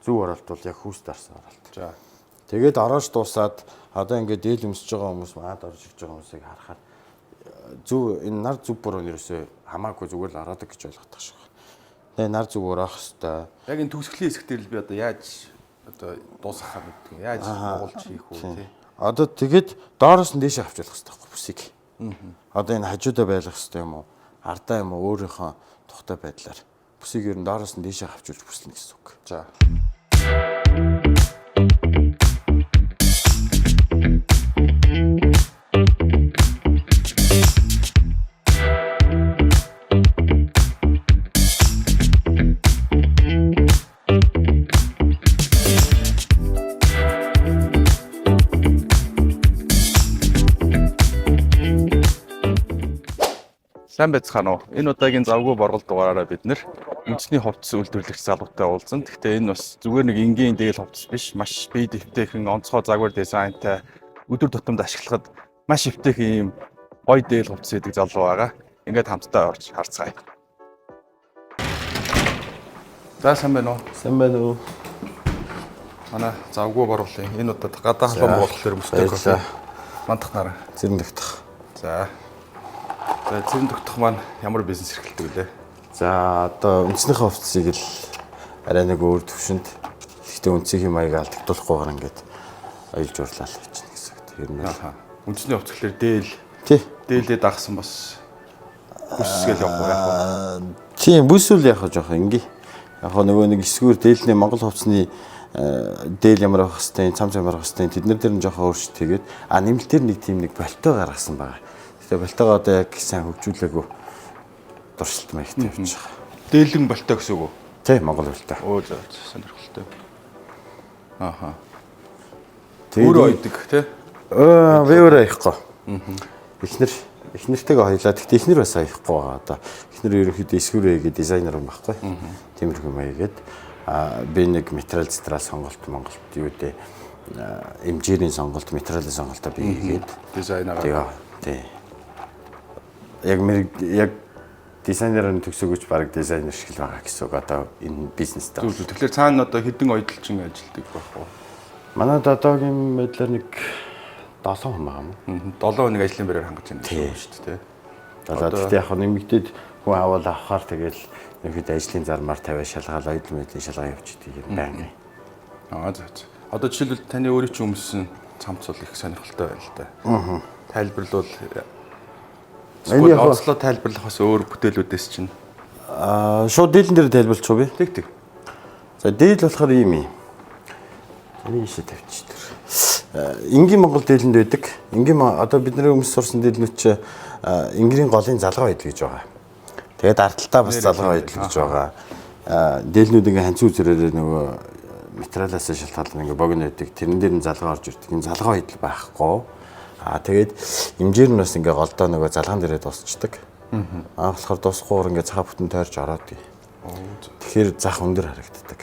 Зөв оролт бол яг хүүс дарсан оролт. За. Тэгээд ороош дуусаад одоо ингээд дийл өмсөж байгаа хүмүүс маад орж ирж байгаа хүмүүсийг харахаар зөв энэ нар зөв буруу нэрсээ хамаагүй зүгээр л ороодаг гэж ойлгох шүү. Тэгээ нар зөв өрөөх хэвээр. Яг энэ төгсгөлийн хэсгээр л би одоо яаж одоо дуусгахаа мэддэг. Яаж оруулж хийх үү тий. Одоо тэгээд доороос нь дээшээ авч явах хэрэгтэй бүсийг. Одоо энэ хажуудаа байлгах хэрэгтэй юм уу? Ардаа юм уу? Өөрийнхөө тухтай байдлаар бүсийг ер нь доороос нь дээшээ авчулж бүслэнэ гэсэн үг. За. Сайн байцгаана уу. Энэ удаагийн завгүй боргол дугаараараа бид нэр үндэсний хувцас үйлдвэрлэгч залуутай уулзсан. Гэхдээ энэ бас зүгээр нэг энгийн дээл хувцас биш, маш бие дэвтэйхэн онцгой загвар дизайнтай өдөр тутамд ашиглахад маш эвтэйхэн ийм гоё дээл хувцас гэдэг залуу байгаа. Ингээд хамтдаа орж харцгаая. За сайн байна уу? Сайн байна уу? Манай завгүй борголын энэ удаад гадаа халуун болох мөстэй кофе. Мандах нараа. Зэрэн дэгтэх. За. За зэрэн дэгтэх маань ямар бизнес эрхэлдэг вэ? За одоо үндэснийхээ хувцсыг л арай нэг өөр төвшөнд гэхдээ үнцгийн маяг алдагдуулахгүйгээр ингээд аялж урлаа л гэж байна гэсэн үг. Тэр нь үндэсний хувцс гэхэлэр дээл. Тий. Дээлээ дагсан бас бүсгээл явах уу яах вэ? Тийм бүсүүл яг жоох ингээ. Яг нөгөө нэг эсгүүр дээлний Монгол хувцсны дээл ямар байх хэвээр цамц ямар байх хэвээр тэднэр дээр нь жоох өөрчлөлт тэгээд нэмэлтээр нэг тийм нэг болтой гаргасан байгаа. Тэгээ болтойгоо одоо яг сайн хөгжүүлээгүй дуршилт маягтай явж байгаа. Дээлэн болтой гэсэн үг үү? Тий, Монгол болтой. Оо за сонирхолтой. Ааха. Өөрөө ойдөг тий? Би өөрөө аяхгүй. Эхнэртэйгээ хоёлаа. Гэхдээ эхнэр бас аяхгүй байгаа. Одоо эхнэр ерөнхийдөө эсвэрээ гэдэг дизайнер юм байхгүй. Тиймэрхүү маягээд би нэг материал зэтрал сонголт Монголд юу дээ эмжирийн сонголт, материалын сонголтоо би хийгээд дизайнераа. Тий. Яг дизайнерын төгсөөгч баг дизайнер шиг л байгаа гэсэн үг одоо энэ бизнестэй. Зөв. Тэгэхээр цаана одоо хэдэн ойдлчин ажилладаг байх вэ? Манайд одоогийн байдлаар нэг 7 хүн байгаа юм. 7 хүнийг ажлын байраар хангаж байна шүү дээ. Одоо яг нэмэгдээд хүн аваад авахаар тэгэл ерөөд ажлын зармаар тавиа шалгаал ойдл мэдлийн шалгаа явуулчихдаг юм байна. За. Одоо жишээлбэл таны өөрийн чинь өмссөн цамц бол их сонирхолтой байна л да. Тайлбарлал эсвэл онцлог тайлбарлах бас өөр бүтээлүүдээс чинь шууд дийлэн дээр тайлбарлах уу би? Тэг. За дийл болохоор ийм юм. Энийг ийшээ тавьчих тэр. Энгийн Монгол дийлэнд байдаг. Энгийн одоо бидний өмнө сурсан дийлнүүд чи энгэрийн голын залгаа байдал гэж байгаа. Тэгээд ардталтаа бас залгаа байдал гэж байгаа. Дийлнүүд ингээ ханцуу зэрэг нөгөө материалаас шалтгаалan ингээ богино байдаг. Тэрэн дээр нь залгаа орж ирдэг. Энэ залгаа байдал байхгүй. Тэгээд эмжээр нь бас ингээ голдоо нөгөө залгаан дээрээ дуусчдаг. Болохоор дуусахгүйгээр ингээ цаа бүтэн тойрч ороод. Тэгэхээр зах өндөр харагддаг.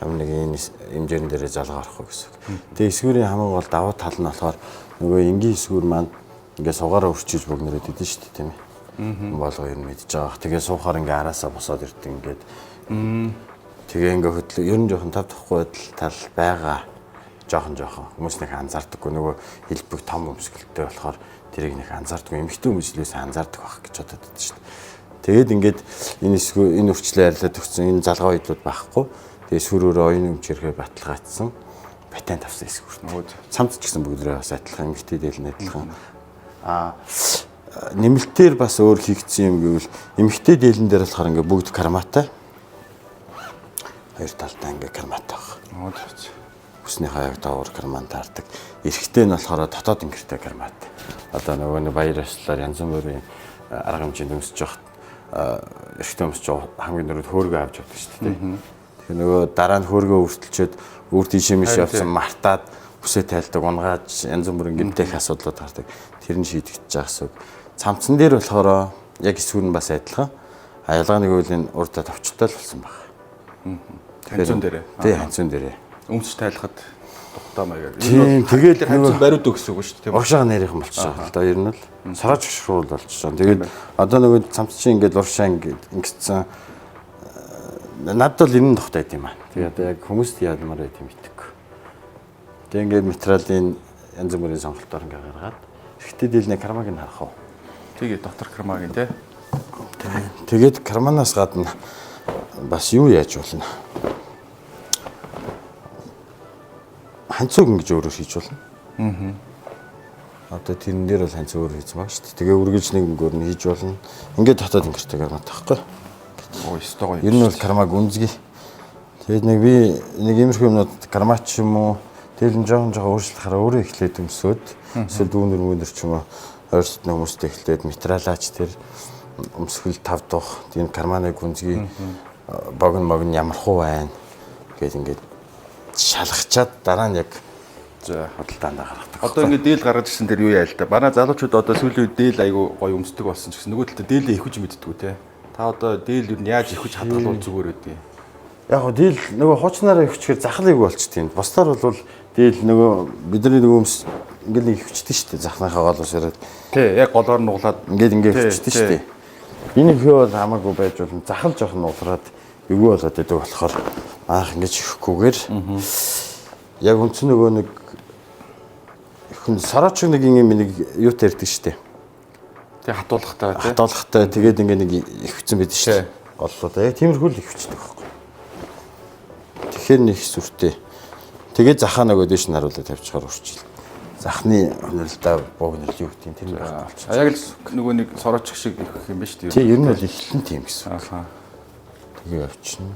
Ямар нэг энэ эмжээрэн дээрээ залгаа орохгүй гэсэн. Тэгээ эсвэрийн хамгийн гол давуу тал нь болохоор нөгөө энгийн эсвэр маань ингээ сугаараа өрчиж богнороод идэв шүү дээ тийм ээ. Болго юм мэдж байгаа. Тэгээ суухаар ингээ араасаа босоод ирдэг ингээд. Тэгээ ингээ хөдлөө ер нь жоохон тав тахгүй тал байгаа. Жоохон хүмүүс нэг анзаардаггүй нөгөө хэлбэг том өмсгөлтэй болохоор тэрийг нэг анзаардаггүй эмхтэн хүмүүслээс анзаардаг байх гэж бодод байдаг шүү дээ. Тэгээд ингээд энэ өвчлөө арилаад өгсөн энэ залгаа үйдлүүд байхгүй. Тэгээ сүрөөрөө оюун өмчөрхөө баталгаажсан патент авсан эсвэр. Цамц ч гэсэн бүгдээ бас адилхан эмхтэй дийлэн адилхан. Нэмэлтээр бас өөр хийгдсэн юм гэвэл эмхтэй дийлэн дээр болохоор ингээд бүгд карматай. Хоёр талдаа ингээд карматай баг. Хүснийхээ яг даавар карман таардаг. Эрэгтэй нь болохоор дотоод ингэртэй кармат. Одоо нөгөө баяр ёслолоор янз бүрийн арга хэмжээнд өмсөж явах эрэгтэй өмсөж хамгийн дөрөв хөөргөө авч явдаг шүү дээ. Тэгэхээр нөгөө дараа нь хөөргөө өртөлчөөд өөр тийшээ миш явсан мартаад бүсээ тайлдаг, унгааж янз бүрийн гэмтэх асуудлууд гардаг. Тэр нь шийдэгдэж байгаа гэсэн үг. Цамцсан дээр болохоор яг эсвэр нь бас адилхан. Ялгааны үйл нь урдаа товчтой л болсон байна. Ханцун дээрээ. Тий, ханцун дээрээ. Өмсч тайлахад тухтай маягаар. Тэгээд ханцун бариуд өгсөн үг шүү дээ. Уршаа нарийнхан болчихсон л да ер нь л сараж гшруул болчихсон. Тэгээд одоо нөгөө цамц чинь ингээд уршаа ингээд ингэсэн надад бол энэ нь тогтоод юм аа. Тэгээд яг хүмүүст яадмаар байт юм итгэв. Тэгээд ингээд материалын янз бүрийн сонголтоор ингээд гаргаад эрэгтэй дийлний кармаг нь харах уу. Тэгээ дотор кармагийн тий. Тэгээд карманаас гадна бас юу яаж болно? Ханцууг ингэж өөрөөр хийж болно. Одоо тэрэн дээр бол ханцуу өөр хийж байгаа шүү дээ. Тэгээ үргэлж нэг өнгөөр нь хийж болно. Ингээд дотоод өнгөртэй кармат тахгүй. Оо ёстой гоё. Ер нь бол кармаг үнзгий. Тэгээд нэг би нэг иймэрхүү юмнууд кармач юм уу тэгэл жоохон өөрчлөлтөөр өөрөө эхлээд өмсөд эсвэл дүүнэр ч юм уу ойрсдны хүмүүстэй эхлээд материалаач тэр өмсгөл тав дух тийм карманыг үнзгий богн ямар хуу байна гэж ингээд шалгачаад дараа нь яг за худалдаанд гаргадаг. Одоо ингээд дээл гаргаж ирсэн тэр юу яа л да. Манай залуучууд одоо сүүлийн үед дээл айгу гоё өмсдөг болсон ч гэсэн нөгөө талд дээлээ ихэж мэддэггүй те. Та одоо дээл юу яаж ихэж хадгалуул зүгээр үдээ. Яг хөө дээл нөгөө хуучнаараа ихчээр захлыг болчтой. Бусдаар бол дээл нөгөө бидний нөгөө өмс ингээд нэг ихчтэй шүү дээ. Захныхаа голоос ирээд. Тий, яг голоор нуглаад ингээд ихчтэй шүү дээ. Энэ ихөө бол хамаагүй байж болно. Захал жоох нуглаад эвгүй болоод идэг болохоор аах ингэж ихэхгүйгээр яг үндсэн нөгөө нэг хүн сараач нэг юм нэг юутай ирдэг шүү дээ. тий хатуулахтай тий. Хатуулахтай тэгээд ингээд нэг ихвцэн байдаг шүү дээ. Голлоо. Яг тиймэрхүү л ихвчдэг байхгүй. Тэгэхээр нэг сүртэй. Тэгээд захаа нөгөө дэш нь харуулаад тавьчихаар урчил. Захны хөнөөлтөө богнол юу гэдэг юм тэр байх болчих. Яг л нөгөө нэг сорооч шиг их юм ба шүү дээ. Тий, ер нь бол эхлэн тийм гэсэн. Ахаа. Тэгээ явчихна.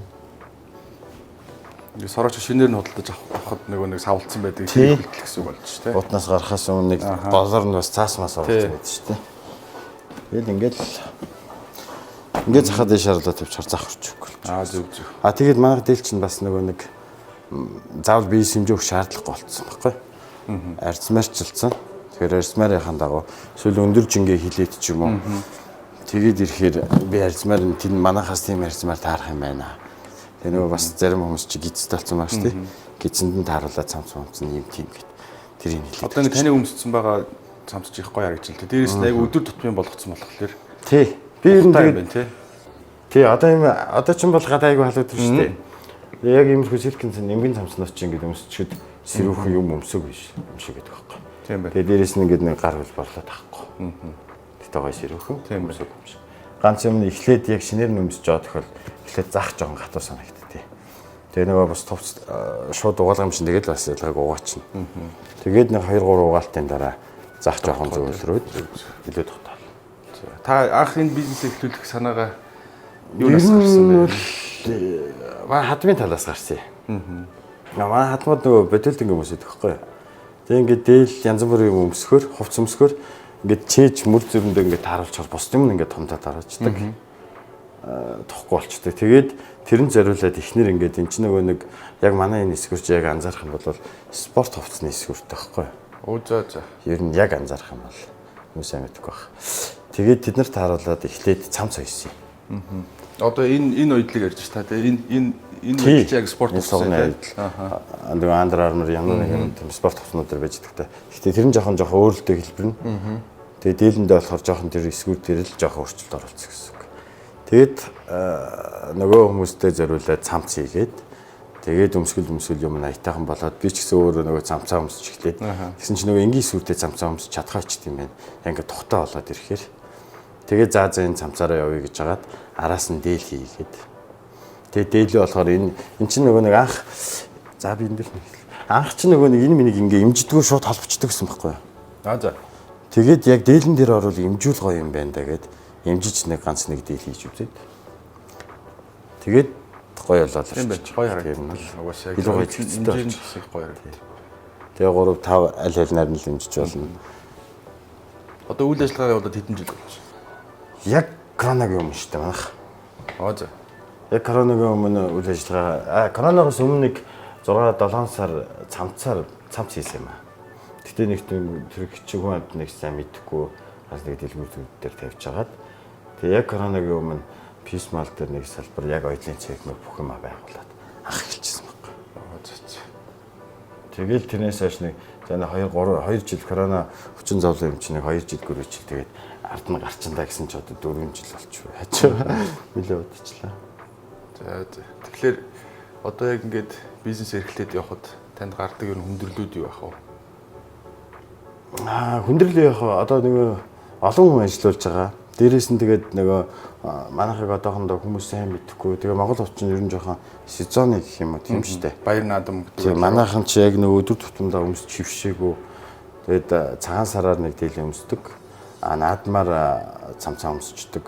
Ингээ сорооч шинээр нь худалдаж авахд нөгөө нэг савлцсан байдаг гэсэн үг болж шүү дээ. Утнаас гарахаас өмнө нэг голоор нь бас цаасмаас орсон байдаг шүү дээ. Тэгэл ингээд захаа дэш харуулаад тавьчихаар зах орчихгүй. Зөв. Тэгээд манайх дээл чинь бас нөгөө нэг заавал бие хэмжээ өгөх шаардлагагүй болцсон байхгүй. Арцмаарчилсан. Тэгэхээр арцмаарынхаа дагуу эсвэл өндөр жингээ хилээд ч юм уу. Тэгээд ирэхээр би арцмаар нь тийм манайхаас тийм арцмаар таарах юм байна. Тэгээ нөгөө бас зарим хүмүүс чи гидстэй болсон байгаа шүү дээ. Гидсэнд нь тааруулаад цамцсан юм тийм гэд. Тэрийг хэлээд. Одоо нэг таны өмссөн байгаа цамцж их гоё харагдаж байна. Дээрээс нь айгу өдөр тутмын болгоцсон болохоор. Тий. Би ер нь тийм тий. Тий, одоо ч юм бол гадаа айгу халуудаг шүү дээ. Яг иймэрхүү силкэн нэмгэн цамцнаас чи ингээд өмсчихэд сэрүүхэн юм өмсөг биш юм шиг гэдэг байхгүй. Тийм бай. Тэгээ дээрээс нь ингээд нэг гар хөл борлоод авахгүй. Тэгтээ гоё сэрүүхэн. Тийм өмсөг юм шиг. Ганц юм эхлээд яг шинээр нь өмсөж байгаа тохиол эхлээд зах жоохон гатуу санагдтыг. Тэгээ нөгөө бас товц шууд угаалгам шин тэгээд бас ялгааг угаачна. Тэгээд нэг 2 3 угаалтын дараа зах жоохон зөвлөрөөд илүү тогтоол. Та анх энэ бизнес эхлүүлэх санаагаа юунаас гарсан бэ? Манай хадмын талаас гарсан юм. Манай хадмад нөгөө бодилт ингэ хүмүүс идэх байхгүй. Тэгээ ингээд дээл янз бүрийн юм өмсгөр, хувц өмсгөр ингээд чээж мөр зөрөндөө ингээд тааруулчаар бос юм ингээд томдоо дараачдаг. Тохгүй болчтой. Тэгээд тэрэн зориулаад ихнэр ингээд эн чинь нөгөө нэг яг манай энэ эсгүрч яг анзаарах юм бол спорт хувцсны эсгүртэй байхгүй. Оо за. Ер нь яг анзаарах юм бол хүмүүс амьддаг байх. Тэгээд тэд нарт тааруулаад эхлээд цамц хоёсон юм. Одоо энэ уйдлыг ярьж та энэ үед яг спорт хувцас аа нөгөө Under Armour ямар нэг юм спорт хувцснууд байж байгаа. Гэхдээ тэр нь жоохон өөрлөлтөө хэлбэрнэ. Тэгээд дээлэндээ болохоор жоохон тэр эсгүүр дээр л жоохон өөрчлөлт оруулсан гэсэн үг. Тэгээд нөгөө хүмүүстэй зориулаад цамц хийгээд тэгээд өмсгөл юм аятайхан болоод би ч гэсэн өөрөө нөгөө цамцаа өмсөж эхлээд тэгсэн чинь нөгөө энгийн сүртэй цамцаа өмсөж чадхаач тийм байна. Ингээ тухтаа болоод ирэхээр тэгээд за энэ цамцаараа явъя гэж хагаад араас нь дээл хийгээд тэгээд дээлээ болохоор энэ чинь нөгөө нэг анх за би энэ дээр анх чинь нөгөө нэг энэ минийг ингээ имждэггүй шууд холбочдөг гэсэн байхгүй юу. За. Тэгээд яг дээлэн дээр орвол имжүүл гоё юм байна да гэд имжиж нэг ганц нэг дээл хийж үзээд тэгээд гоё болоод тийм байж гоё харагдана. Угаасаа илүү гоё зэгцтэй шиг гоё харагдана. Тэгээ 3 5 аль алинаар нь л имжиж болно. Одоо үйл ажиллагаа явуулаад хэдэн жил болж байна? Яг коронагийн өмнө шүү дээ манайх. За. Яг коронагийн өмнө үйл ажиллагаа коронавигоос өмнө нэг 6 7 сар цамц хийсэн юм аа. Гэтэ нэг тэр хичээг хүн амт нэг сайн мэдэхгүй бас нэг дэлгүүр дээр тавьж хагаад тэгээ яг коронагийн өмнө писмал дээр нэг салбар яг оюутлын цэгмэг бүх юм байгуулад анх эхэлчихсэн баг. Тэгэл тэрнээс хойш нэг за 2 жил корона хүчин зовлон юм чинь нэг 2 жил гөрөө жил тэгээд ард нь гарчандаа гэсэн ч одоо 4 жил болчихвол хачаа нэлээд удаачлаа. За тэгэхээр одоо яг ингээд бизнес эрхлээд явхад танд гардаг юм хүндрэлүүд юу байх вэ? Хүндрэл яг одоо нөгөө олон хүн ажиллаж байгаа. Дээрээс нь тэгээд нөгөө манайхыг одоохондоо хүмүүс сайн мэдхгүй. Тэгээ Монгол хувьчин ер нь жоохон сезоны гэх юм уу тийм шүү дээ. Баяр наадам гэдэг. Тийм манайхан ч яг нөгөө өдөр тутамдаа өмсч хөвшээгүү. Тэгээд цагаан сараар нэг дийлэн өмсдөг. Наадмаар цам өмсчдөг.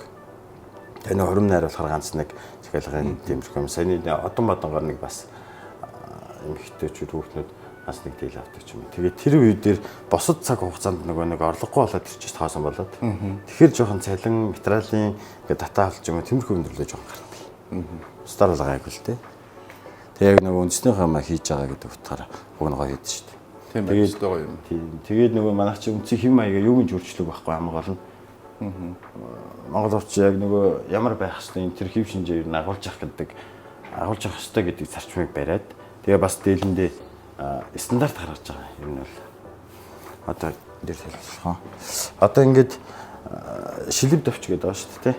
Тэгээ нөгөө хурим найр болохоор ганц нэг цахилгаан тиймэрхүү юм. Саяны одон бодонгоор нэг бас эмэгтэйчүүд хүүхнүүд бас нэг дийл авдаг юм. Тэгээд тэр үе дээр босод цаг хугацаанд нөгөө нэг орлогогүй болоод ирчих тоосон болоод. Тэгэхээр жоохон цалин, материалын ингээд дата авч юм тиймэрхүү өндөрлөө жоохон гардаг. Стаар л гайгүй л дээ. Тэгээд яг нөгөө үндэснийхээ маа хийж байгаа гэдэг утгаараа уг нь гоё хийдэж шүү дээ. Тийм байж байгаа юм. Тийм. Тэгээд нөгөө манайх чи үнцгийн хэм маяга юу гэж өөрчлөг байхгүй хамгийн гол нь. Монгол орч яг нөгөө ямар байх хэвчээ энэ тэр хэв шинжээр нь агуулж явах хэвчээ гэдэг зарчмыг бариад тэгээ бас дээлэндээ стандарт гаргаж байгаа юм бол одоо дээр хэлсэн. Одоо ингээд шилэв давч гэдэг байгаа шүү дээ.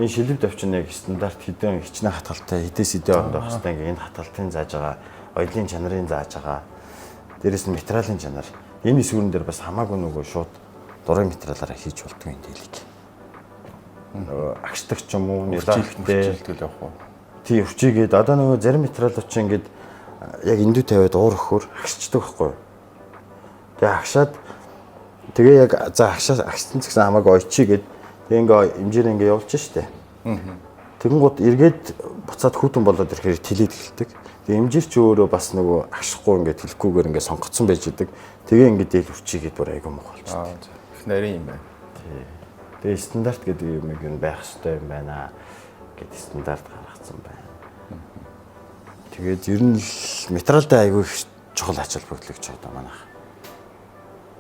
Энэ шилэв давч нь яг стандарт хэдэн хичнээн хатгалтай хэдээс хэдэн оронд байх хэвчээ ингээд энэ хатгалтын зааж байгаа, оёлын чанарын зааж байгаа. Дээрээс нь материалын чанар. Энэ эсвэрэн дээр бас хамаагүй нөгөө шууд дурын материалаараа хийж болдгоо энэ дийлийг. Агшдаг ч юм уу, нэлээдтэй тэгэл явах уу. Тий өвчигээд одоо нөгөө зарим материалууд чинь ингээд яг эндүү тавиад уур өхөр агшчдаг байхгүй юу. Тэгээ агшаад тэгээ яг за агшсан гэсэн хамаагүй ойчигээд тэгээ ингээ хэмжээр ингээ явуулж штэ. Тэгэнгუთ эргээд буцаад хүүтэн болоод ирэхээр тэлээд эхэлдэг. Тэгээ хэмжээр ч өөрөө бас нөгөө агшихгүй ингээ тэлэхгүйгээр ингээ сонгоцсон байж идэг. Тэгээ ингээ дээл өвчигээд бүр айгүй муу болчихсон. Их нарийн юм байна. Тий. Тэгээ стандарт гэдэг юм нь байх хэрэгтэй юм байна гэдэг стандарт гаргацсан байна. Тэгээд ер нь материалтай айгүй чухал ач холбогдлогч одоо манайх.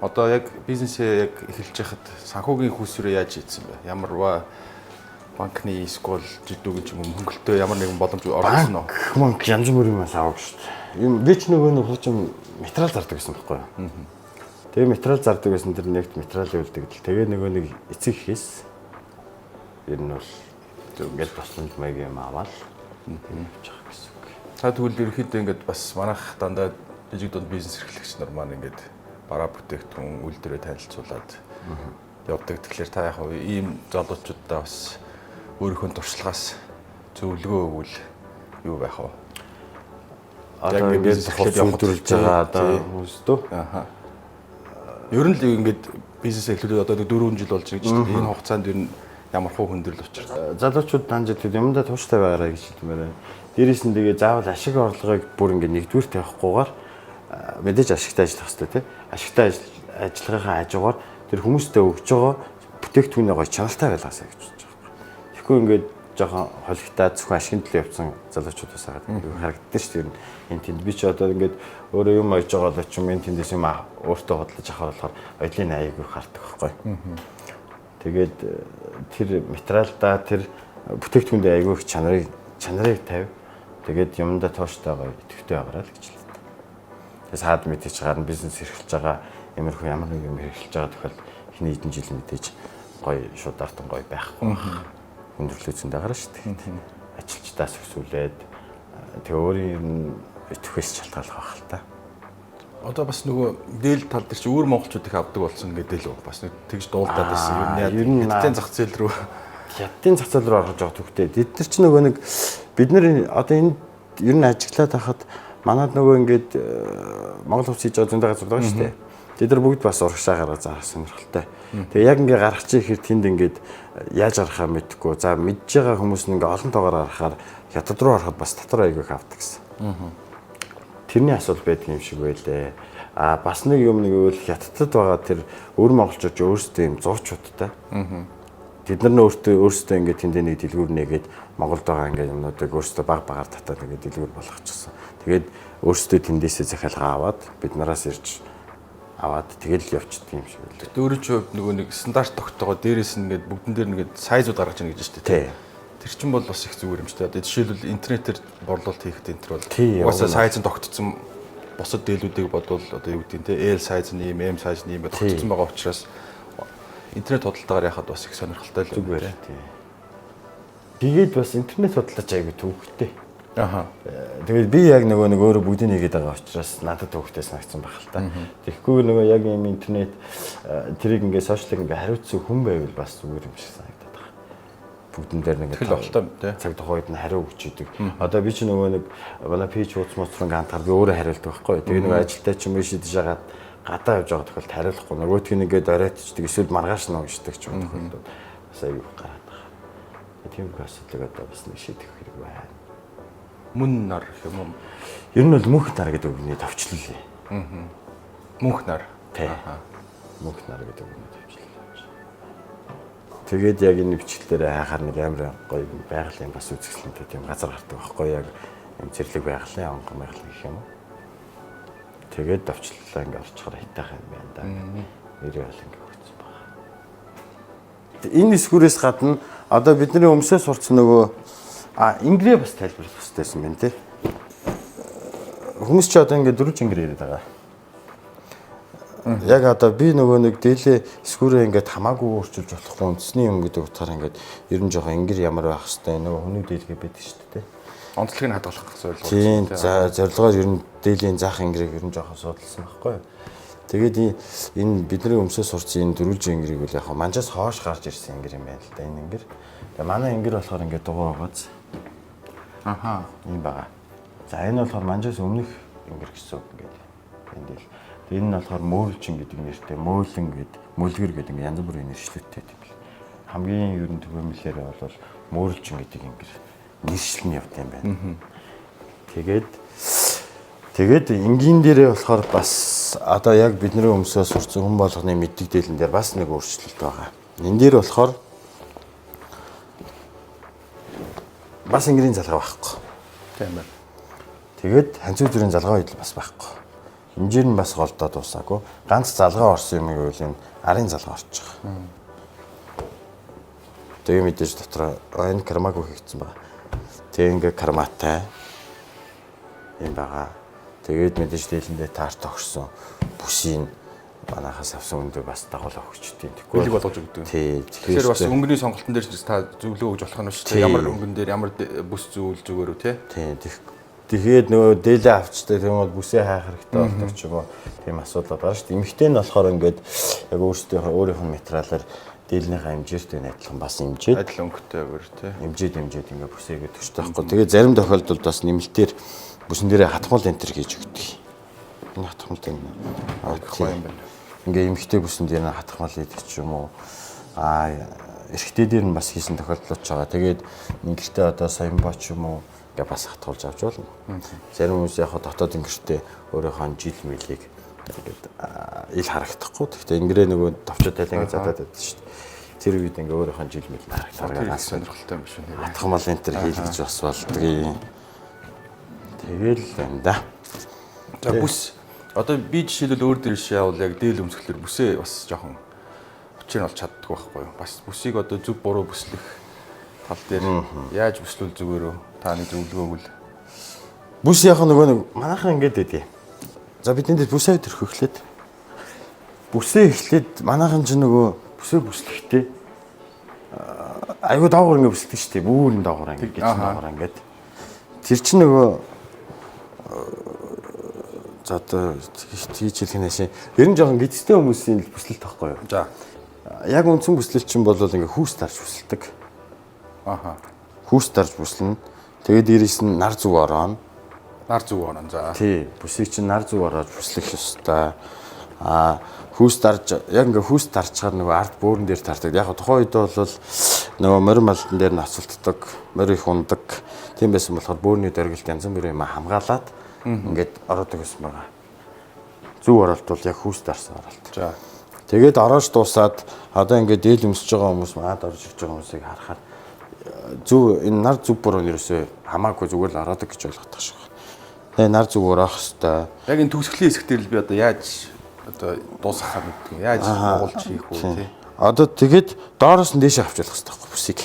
Одоо яг бизнесээ яг эхэлж байхад санхүүгийн хүүсвэрээ яаж хийсэн бэ? Ямарваа банкны эсвэл жидүү гэж юм хөнгөлтөө ямар нэгэн боломж орсон уу? Банк янз бүрийн юмас авах шүү дээ. Юм би ч нөгөө хуучин материал зардаг гэсэн байхгүй юу? Тэгээ материал зардаг гэсэн тэр нэгт материалын үлдэгдэл. Тэгээ нөгөө нэг эцэг хийс ер нь бол ингээд тусламж маяг юм аваад явж байгаа гэсэн үг. Та тэгвэл ерөөхдөө ингээд бас манайх дандаа жижиг дунд бизнес эрхлэгч нар маань ингээд бараа бүтээгдэхүүн үйлдвэрээ танилцуулаад явдаг. Тэгэхээр та яг ийм залуучуудаа бас өөрийнхөө туршлагаас зөвлөгөө өгвөл юу байх вэ? Одоо ингээд хувьцуулж байгаа одоо хүмүүс дөө. Ер нь л ингээд бизнес эхлүүлээд одоо 4 жил болж байгаа гэж байна. Энэ хугацаанд ер нь ямар хуу хүндрэл учиртай. Залуучууд таньжид юмдаа тууштай байгаарай гэж хэлмээр байна. Дээрээс нь тэгээ заавал ашиг орлогыг бүр ингээд нэгдүгээр тавихгүйгээр мэдээж ашигтай ажиллах хэрэгтэй тийм. Ашигтай ажиллагын хажуугаар тэр хүмүүстэй өгж байгаа бүтээгдэхүүнээ гоё чанартай байлгаасаа гэж бодож байгаа. Тэгэхгүй ингээд жоохон холигтай зөвхөн ашигын төлөө явсан залуучууд бас харагддаг шүү дээ. Энэ тэнд би ч одоо ингээд өөрөө юм ойж байгаа л ч юм энэ тэндээс юм өөртөө бодлож авах болохоор оёлын аяыг хардаг байхгүй. Тэгээд тэр материалдаа тэр бүтээгдэхүүндээ аягүй их чанарыг тавь. Тэгээд юмдаа тууштай гоё идэвхтэй байгаарай л гэж хэлдэг. Тэгээд саад мэдээж гарна бизнес эрхэлж байгаа ямархуу ямар нэг юм эрхэлж байгаа тохиол эхний хэдэн жил мэдээж гоё шууд артан гоё байхгүй. Хүндрэлээ зөндөө гарна шүү дээ. Ажилчдаас өсвөлээд тэг өөрийн идэвхээс шалтгаалах байх л та. Одоо бас нөгөө дээл тал дээр чи өөр монголчууд их авдаг болсон гэдэг л бас нэг тэгж дуулдаад байсан. Ер нь хятадын зах зээл рүү хятадын зах зээл рүү орж байгаа төвхтэй. Бид нар ч нөгөө нэг бид нар одоо энэ ер нь ажиглаад хахад манад нөгөө ингээд Монгол хувьд хийж байгаа зөндөө газар байгаа шүү дээ. Бид нар бүгд бас урагшаа гараа заа сонирхолтой. Тэгээ яг ингээ гарах чи ихэр тэнд ингээд яаж гарахаа мэдэхгүй. За мэдж байгаа хүмүүс нь ингээ олон тоогоор гарахаар хятад руу ороход бас татвар аяг их авдаг гэсэн. Тэрний асуудал байдаг юм шиг байлээ. Бас нэг юм нэг үйл хятадд байгаа тэр өөр монголчууд өөрсдөө юм зуучуудтай. Тэд нар өөрсдөө ингээд тэндээ нэг дэлгүүр нэгээд Монголд байгаа ингээд юмнуудыг өөрсдөө багаар татаад ингээд дэлгүүр болгочихсон. Тэгээд өөрсдөө тэндээсээ захиалгаа аваад бид нараас ирж аваад тэгэл явчихдаг юм шиг байлээ. Өөрөөр чинь нөгөө нэг стандарт тогтоогоо дээрээс нь ингээд бүгдэн дээр нэгээд сайзууд гаргаж ийн гэж шүү дээ. Тэр чинь бол бас их зүгээр юм шүү дээ. Жишээлбэл интернетээр борлуулалт хийхэд энэ төр бол угаасаа сайз нь тогтцсон бусад дээлүүдийг бодвол одоо юу гэдэг нь те L сайз нь ийм, M сайз нь ийм тогтцсон байгаа учраас интернет худалдаагаар яхад бас их сонирхолтой л зүгээр. Тэгээд бас интернет бодлооч айгүй төвхтэй. Аха. Тэгээд би яг нөгөө нэг өөрөө бүгдийг нэгээд байгаа учраас надад төвхтэй санагдсан байх л та. Тэгэхгүй нөгөө яг юм интернет тэрийг ингээ сошиалыг ингээ хариуцсан хүн байвал бас зүгээр юм шиг санагдаад байгаа. Бүгдэн дээр нэг тэгэл болтой тий. цаг тухайд нь хариу өгч идэг. Одоо би ч нөгөө нэг манай пэйж хуудас ганцаар би өөрөө хариулдаг байхгүй. Тэгээд нөгөө ажилтаа ч юм уу шидэж хагаад гадаа явж байгаа тохиолдолд хариулахгүй. Нөгөөтг нь ингээд оройтчдаг эсвэл маргааш нь өгчдөг ч юм уу тохиолдолд бас аюу гараад байгаа. Тийм асуудлыг одоо бас нэг шийдэх хэрэг байна. Мөн нар юм уу? Ер нь бол мөнх нар гэдэг үгний товчлол. Мөнх нар. Тий. Мөнх нар гэдэг үгний товчлол. Тэгээд яг энэ бичлэлээр хайхаар нэг амар гоё байгалийн бас үзэсгэлэнтэй тийм газар гардаг байхгүй яг юм зэрлэг байгалийн онгон байгаль гэх юм уу. Тэгээд товчлолоо ингээ орчхоор хайтаах юм байна да. Нэрээ бол ингээ өгсөн байна. Энэ эсгүүрээс гадна одоо бидний өмсөө сурцсан нөгөө инглээ бас тайлбарлах хэрэгтэйсэн байна тий. Хүмүүс ч одоо ингээ дөрвж ингэр яриад байгаа. Яг одоо би нөгөө нэг дээлээ эсгүүрээ ингээ хамаагүй өөрчилж болохгүй үндэсний юм гэдэг утгаараа ингээ ер нь жоохон ингэр ямар байх хэвээр нөгөө хүний дээлгээ байдаг шүү дээ. Онцлогийг нь хадгалах гэсэн ойлгоо. Тийм за зорилгоор ер нь дээлийн заах ингэрийг ер нь жоохон судалсан байхгүй юу. Тэгээд энэ бидний өмсөө сурцсан энэ дөрвж ингэрийг үл яг манжаас хоош гарч ирсэн ингэр юм байна л да энэ ингэр. Тэгээ манай ингэр болохоор ингээ дугуй байгааз. Аха юм байгаа. За энэ болохоор манжаас өмнөх ингэр гэсэн үг ингээд энэ дэл. Энэ нь болохоор мөөлчин гэдэг нэртэй мөөлөн гэдэг мөлгөр гэдэг ингээ янз бүрийн нэршлүүдтэй тийм л. Хамгийн ер нь төвөмлөөр бол мөөлчин гэдэг ингэр нэршил нь явт юм байна. Тэгээд энгийн дээрээ болохоор бас одоо яг бидний өмсөө сурцсан хүн болгоны мэддэг дээлэн дээр бас нэг өөрчлөлт байгаа. Энэ дээр болохоор бас ингэрийн залгаа байхгүй. Тийм байна. Тэгээд ханцуу зүрийн залгаа идэл бас байхгүй. Хэмжээр нь бас голдоо дуусаагүй. Ганц залгаа орсон юм гэвэл энэ арын залгаа орж байгаа. Тэгээ мэдээж дотор энэ кармагүй хийгдсэн байгаа. Тэгээ ингээ карматай юм байгаа. Тэгээд мэдээж дээлэндээ таарт огсон бүсийн манахаас авсан үндэ бас дагуулаа өгчтэй. Бэлэг болгож өгдөг. Тий. Тэгэхээр бас өнгөний сонголтын дээр ч та зөвлөгөө өгж болох нь шүү дээ. Ямар өнгөн дээр ямар бүс зүйл зүгээр үү те? Тий. Тэгэхээр нөгөө дээлээ авчтай тийм бол бүсээ хайх хэрэгтэй болдог ч юм уу. Тийм асуудал байгаа шүү дээ. Эмэгтэй нь болохоор ингээд яг өөрийнх нь материалаар дээлнийхээ хэмжээтэй адилхан бас хэмжээд адил өнгөтэй өөр тий. Хэмжээд ингээд бүсээ гэдэг ч таахгүй. Тэгээ зарим тохиолдолд бас нэмэлтээр бүсэн дээрээ хатмал энтер хийж өгдөг. Энэ хатмалтай гоё юм байна. Ингээ эмхтэй бүсэн дээр нь хатмал хийдэг ч юм уу. Эрэгтэй дээр нь бас хийсэн тохиолдлууд ч байгаа. Тэгээд ингэртээ одоо соёмбоо ч юм уу ингээ бас хатгуулж авч болно. Зарим хүмүүс яг дотоод ингэртээ өөрийнхөө жил мэлийг ингээд ил харагдахгүй. Гэхдээ ингэрээ нөгөө товчод тайлан ингээ задаад байдаг шүү дээ. Тэр үед ингээ өөрийнхөө жил мэл харагдаад сонирхолтой юм шүү дээ. хатмал энтер хийлгэж бас болдгийг. Тэгэл байна да. За бүс одоо би жишээлбэл өөр дэрэш явал яг дээл өмсгөлөөр бүсээ бас жоохон хүчээр олж чаддаг байхгүй юу? Бас бүсийг одоо зөв буруу бүслэх тал дээр яаж бүслүүл зүгээр үү? Таны зөвлөгөө өгвөл. Бүс яг нөгөө нэг манайхан ингэж байдгийг. За бид энэ бүсээ төрхөглөөд. Бүсээ эхлээд манайхан ч нөгөө бүсээ бүслэхдээ айгуу доогуур ингэ бүслдэг шүү дээ. Бүүрэн доогуур ингэ гэж доогуур ингэ. Тэр чинь нөгөө за одоо хийж хэлэх нэшээ ер нь жоохон гидстэй хүмүүсийн бүслэлт тахгүй юу. За. Яг үндсэн бүслэлт чинь бол ингээ хүүс тарж бүсэлдэг. Аха. Хүүс тарж бүслэнэ. Тэгээд дээрээс нь нар зүг орооно. Нар зүг орооно. За. Тий, бүсийг чинь нар зүг ороод бүслэх ёстой. Хүүс тарж яг ингээ хүүс тарчгаар нөгөө ард бөөрөн дээр тардаг. Яг тухайн үед бол нөгөө морин малдан дээр нь асуултдаг, морь их ундаг. Тийм байсан болохоор бөөрийн дөргилт янз бүрийн юм хамгаалаад ингээд ороодог гэсэн байгаа. Зүг оролт бол яг хүүс тарсан оролт. За. Тэгээд ороож дуусаад одоо ингээд дээл өмсөж байгаа хүмүүс маад орж ирж байгаа хүмүүсийг харахаар зүг энэ нар зүг буруу нэрсээ хамаагүй зүгээр л ороодог гэж ойлгох тааш байна. Тэгээ нар зүг ороох хэвээр. Яг энэ төгсгөлийн хэсэг дээр л би одоо яаж одоо дуусгахаа мэддэг. Яаж байгуулж хийх үү тий. Одоо тэгээд доороос нь дээшээ авч явах хэрэгтэй байхгүй бүсийг.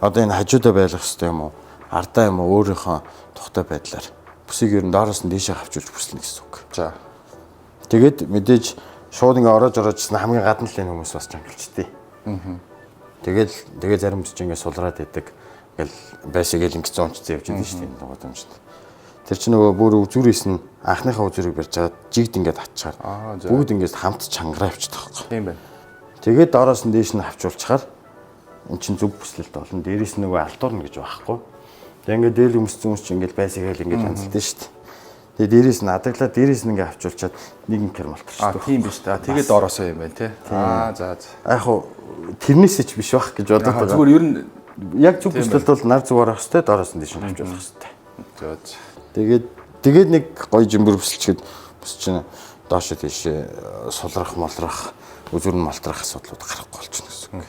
Одоо энэ хажуудаа байлгах хэрэгтэй юм уу? Ардаа юм уу? Өөрийнхөө тухтай байдлаар бүсийг ер нь доороос нь дээшээ авчулж бүслэнэ гэсэн үг. За. Тэгээд мэдээж шууд ингээ ороожсэн хамгийн гадна л энэ хүмүүс бас жонглчихдээ. Тэгээд зарим бүсч ингээ сулраад идэг. ингээл байшаагээл ингэж зоонч явж байдаг шүү дээ гудамжид. Тэр чинь нөгөө бүр үзүүрээс нь анхныхаа үзүүрийг барьж чаад жигд ингээд атчаар бүгд ингээд хамт чангараа авчихдаг байхгүй. Тийм байна. Тэгээд доороос нь дээш нь авчуулчихаар эн чинь зүг бүслэлт болно. Дээрээс нь нөгөө алдуурна гэж байхгүй. Тэгээд ингээд дээл өмссөн хүмүүс чинь ингээд байсаагээл ингээд хандалтай шүү дээ. Тэгээд дээрээс нь адаглаа дээрээс нь ингээд авчуулчаад нэгэн кермалтарч. Тийм биш та. Тэгээд доороосоо юм байна тий. За. Яг хуу тэрнээсээ ч биш байх гэж бодоод байгаа. Зүгээр ер нь яг зүг бүслэлт бол нар зүгээр авах хэрэгтэй, доороос нь дээш нь авчуулах хэрэгтэй. Тэгээд нэг гоё жимбэр бүсэлчгээд бүс чинь доошо тийшээ сулрах, молрах, үзүр нь малтрах асуудлууд гарахгүй болчихно гэсэн үг.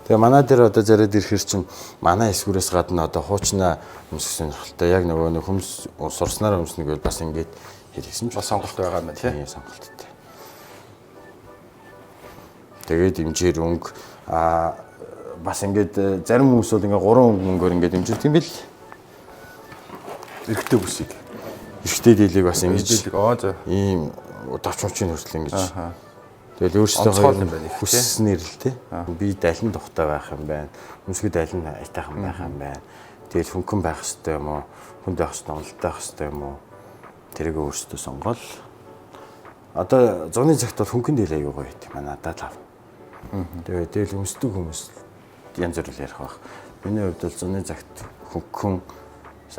Тэгээ манай дээр одоо зарад ирэхэр чинь манай эсвэрээс гадна одоо хуучнаа өмссөн хөлтэй яг нөгөө хүмүүс сурснараа өмснө гэвэл бас ингэж хэлсэн ч бас сонголт байгаа юм байна тий. Сонголттой. Тэгээд имжээр өнгө бас ингээд зарим хүмүүс бол ингээ 3 өнгөөр ингээ дэмжиж тийм бил. Эрэгтэй бүсийг. Эрэгтэй дийлийг бас ингэж ийм давчмчийн хөрсөл ингэж. Тэгэл өөрсдөө хүснээр л тий. Би далин тухтай байх юм байна. Хүмүүсгүй далин айтайхан байх юм байна. Тэгэл хөнгөн байх хэрэгтэй юм уу? Хүнд байх хэрэгтэй, амлалтай байх хэрэгтэй юм уу? Тэрийг өөрсдөө сонгол. Одоо зуны цагт бол хөнгөн дийл аягүй гоё тийм манай надад лав. Тэгээд тэгэл өмсдөг хүмүүс янз бүр ярих байх. Миний хувьд бол зуны цагт хөнгөн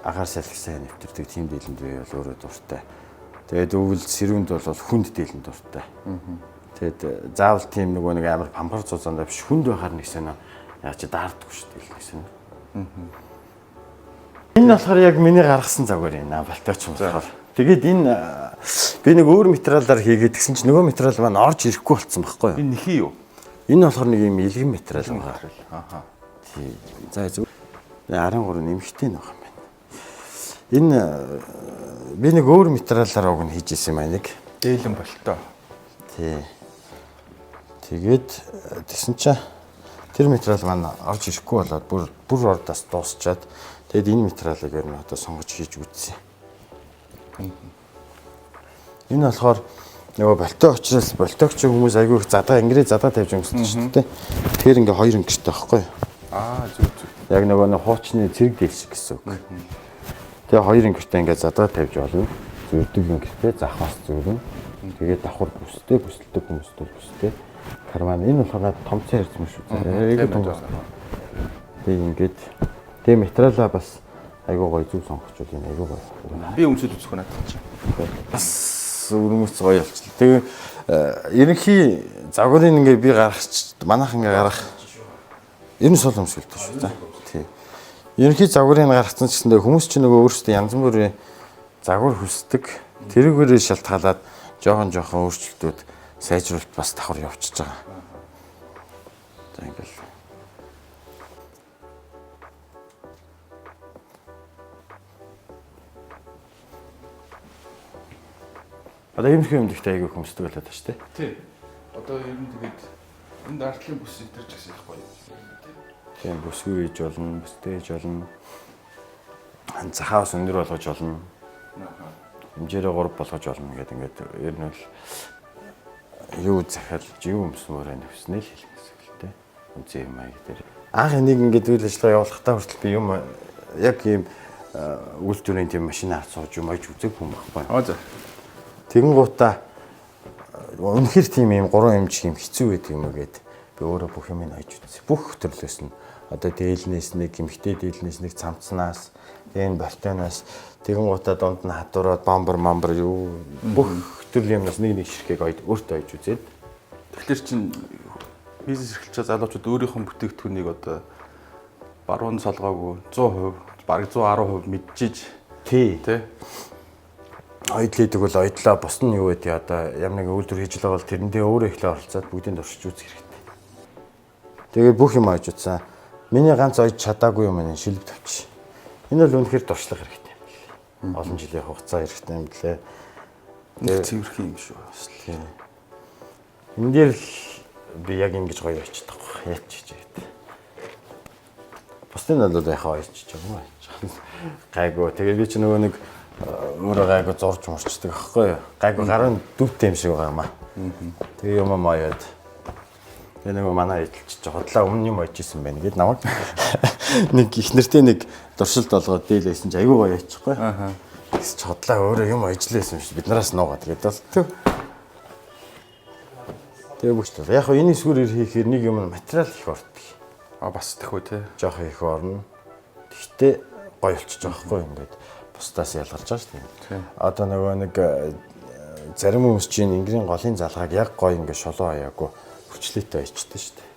агаар салхисаа нэвтэрдэг тийм дийлэнд бай бол өөрөө дуртай. Тэгээд өвөл сэрүүнд бол хүнд дийлэнд дуртай. Тэгээд заавал тийм нөгөө нэг амар пампар цуцаанд биш хүнд байхаар нэгсэн яг чи daardаггүй шүү дээ нэгсэн. Энэ болохоор яг миний гаргасан загвар юм аа балтаач юм болохоор. Тэгээд энэ би нэг өөр материалаар хийгээд гисэн чи нөгөө материал маань орж ирэхгүй болцсон байхгүй юу? Энэ нэхий юу? Энэ болохоор нэг юм илгэн материал байгаа. Тий. За зөв. 13 нэмэгтэй нэг юм байна. Энэ би нэг өөр материалаар уг нь хийж исэн юм аа нэг. Дээлэн болтой. Тий. Тэгээд тэгсэн чинь тэр материал маань орж ирэхгүй болоод бүр ордоос дуусчаад тэгээд энэ материалыг ер нь одоо сонгож хийж үзсэн. Энэ болохоор нөгөө болтой учраас болтойч хүмүүс айгүй их задаа ингэрээ задаа тавьж өнгөсдөг шүү дээ. Тэгэхээр ингээ хоёр өнгөштэй байхгүй юу? Зүг. Яг нөгөө хуучны цэрэг дийл шиг гэсэн үг. Тэгээ хоёр өнгөштэй ингээ задаа тавьж олно. Зүрдэг өнгөштэй захаас зүрэн. Тэгээд давхар бүстэй бүсэлдэг хүмүүстэй бүстэй. Карман энэ болохоор томцоо ярьсан юм шүү. Айгүй том. Тэгээ ингээд тэгээ материалаа бас айгүй гоё зүг сонгочод энэ айгүй гоё. Би өмсөд үзэх нь надад чинь. Бас өрмөц гоё болчихлоо. Тэгээ ерөнхий загварын ингээ би гаргач манайх ингээ гаргах ер нь сул өмсөлтэй шүү. За. Тий. Ерөнхий загварын гаргацсан ч гэсэндээ хүмүүс чинь нөгөө өөрсдөө янз бүрийн загвар хүсдэг. Тэрүүгээрээ шалтгаалаад жоохон өөрчлөлтүүд сайжруулалт бас давхар явчихж байгаа. За ингээл. Одоо иймэрхүү юм дэхтэй айгүй хөмсдөг болоод байна шүү дээ. Тий. Одоо ер нь тэгээд энэ дардлын бүс энэ төр ч гэсэн их гоё. Тийм бүсгүй хийж болно, бүстэй хийж болно. Захаас өндөр болгож болно. Хэмжээрээ 3 болгож болно гэдэг ингээд ер нь бол юу захиалж юу өмсмөрөө нөхснээ л хэлэх гэсэн үг л дээ. Үнцэн юм аа гэдэг. Анх энийг ингээд үйл ажиллагаа явуулахдаа хүртэл би юм яг ийм үйлдвэрийн тийм машин авч сууж юм аж үзэг хүн байхгүй. За. Тэгэн гутаа үнэхэр тийм ийм 3 хэмжих юм хэцүү байдаг юм гээд би өөрөө бүх юм аж үзсэн. Бүх төрлөөс нь одоо дээлнээс нэг эмхтэй дээлнээс нэг цамцнаас энэ балтанаас тэгэн гутаа донд нь хадуураад бомбер юу бүх төрлийн юмнаас нэг ширхэг өөртөө аж үзээд Тэгэхээр чин бизнес эрхэлж байгаа залуучууд өөрийнхөө бүтээгдэхүүнийг одоо баруун солгоогүй 100%, бараг 110% мэдчихэж тий. Ойдлээдэг бол ойдлоо бос нь юу вэ тий одоо ямар нэг үйлдвэр хийж байгаа бол тэрэндээ өөрөө ихлэ оролцоод бүгдийг туршиж үзэх хэрэгтэй. Тэгээд бүх юм аж үзсэн. Миний ганц ойд чадаагүй юм энэ шилб тавьчих. Энэ бол үнэхээр туршлага хэрэгтэй юм байна. Олон жилийн хугацаа хэрэгтэй юм блэ. Нэг цэвэрхэн юм шүү. Тийм. Энд дээр л би яг ингэж гоё очиж байгаа. Яач гэж гэдэг. Бусдын бол яхаа очиж байгаа юм. Гайгүй. Тэгээд би ч нөгөө нэг өөрөө гайгүй зурж мурчдаг аахгүй юу. Гайгүй гарын дүвтэй юм шиг байгаа юм аа. Тэгээ юм маяад. Тэгээ нөгөө манай эдэлч хотлоо өмнө юм ойжсэн байна гэд намайг нэг их нэртэй нэг дуршилт болгоод дийлээсэн чи аягүй гоё яачихгүй. Аа. Тэгс чи хотлоо өөрөө юм ойжлээсэн шүү. Биднээс нуугаад тэгээд бол тэгээ бүгд яг энэ сүрээр хийхээр нэг юм материал их ордог. Бас тэхүү тий. Жоох их орно. Гэхдээ гоё болчих жоохгүй ингээд бусдаас ялгарч байгаа шүү дээ. Одоо нөгөө нэг зарим хүмүүс чинь Ингирийн голын залгааг яг гоё ингээд шолоо хаяагүй хүчлээтэй очтой шүү дээ.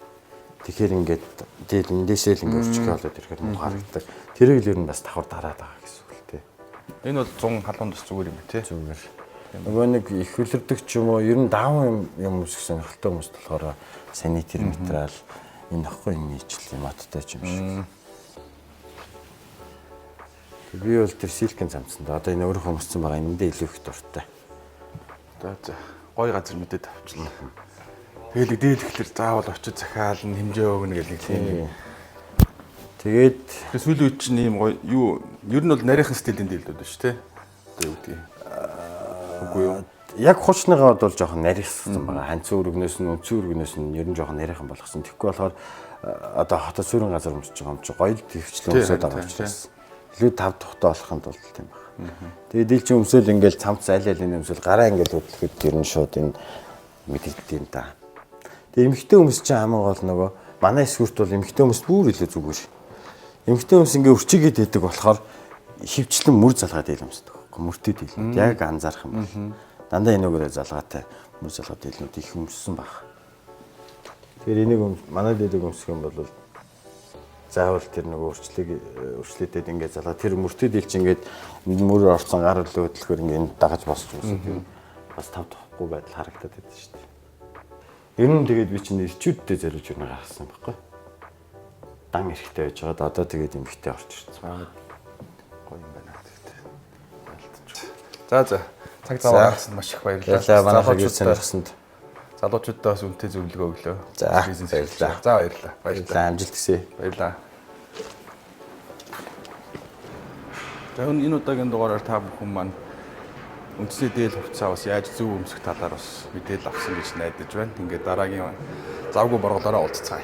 Тэгэхээр ингээд дийл эндээсээ л ингээд үрчгээ болоод ирэхээр муу харагддаг. Тэрийг л ер нь бас давхар дараад байгаа гэсэн үг л дээ. Энэ бол 100 халуун бас зүгээр юм тий. Зүгээр. Нөгөө нэг их хөлөрдөг ч юм уу ер нь даавн юм үсэх сонирхолтой хүмүүс болохоор санитар материал энэ ахгүй юм ижил юм аттай ч юм шиг. Би бол тэр силикон цамцсан да. Одоо энэ өөрөө хүмүүсцэн байгаа эндээ илүү их дуртай. За гоё газар мэдээд авчлаа. Тэгэл дийлэхлэр заавал очиж захиал нь хэмжээ өгнө гэх нэг тийм. Тэгээд сүүлийн үед чинь ийм гоё юу ер нь бол нарийнхан стилийн дийлдүүд байна шүү тий. Одоо юу гэдэг. Үгүй юу. Яг хуучныгаа бол жоохон нарийнсан байгаа. Ханцан өргөнөөс нь өнцөн өргөнөөс нь ер нь жоохон нарийнхан болгосон. Тэгэхгүй болохоор одоо хотод сүрэн газар өмсөж байгаа юм чи гоё л төвчлэн өмсөд байгаа учраас илүү тав тухтай болохын тулд тийм байна. Тэгээд дийл чи өмсөөл ингээл цамц аль аль өмсөөл гараа ингээл хөдлөхөд ер нь шууд энэ мэдэгдэв та. Тэгээд эмхтэй хүмүүс чинь хамгийн гол нөгөө манай эсвэрт бол эмхтэй хүмүүс бүр илүү зүгээр. Эмхтэй хүмүүс ингээ өрчигээд байдаг болохоор хөвчлэн мөр залгаад ийл өмсдөг. Мөртөд ийл. Яг анзаарах юм байна. Дандаа энэгээр залгаатай мөр залгаад ийлнүүд их өмссөн баг. Тэгэхээр энийг манай дэдэг өмсөх юм бол заавал тэр нөгөө өрчлөөдөд ингээд залгаа тэр мөртөд ийл чи ингээд мөр орсон гар хөлөө хөдлөхөр ингээд дагаж босч үүсэх. Бас тав тухгүй байдал харагдаад байдаг шүү дээ. Ер нь тэгээд би чинь ирчүүдтэй зориулж өрнө гаргасан байхгүй. Дан эрэхтэй байж байгаад одоо тэгээд эмхтэй орч ирсэн. Гоё юм байна гэхдээ. За цаг зав гаргасан маш их баярлалаа. Манайхаа сонирхсанд залуучуудаа бас үнэтэй зөвлөгөө өглөө. За баярлалаа. За баярлалаа. Баярлалаа. Амжилт хүсье. Баярлалаа. За энэ удаагийн дугаараар та бүхэн маань үндсний дээл хувцас бас яаж зөв өмсөх талаар бас мэдээлэл авсан гэж найдаж байна. Ингээд дараагийн завгүй борголоороо уулзцгаая.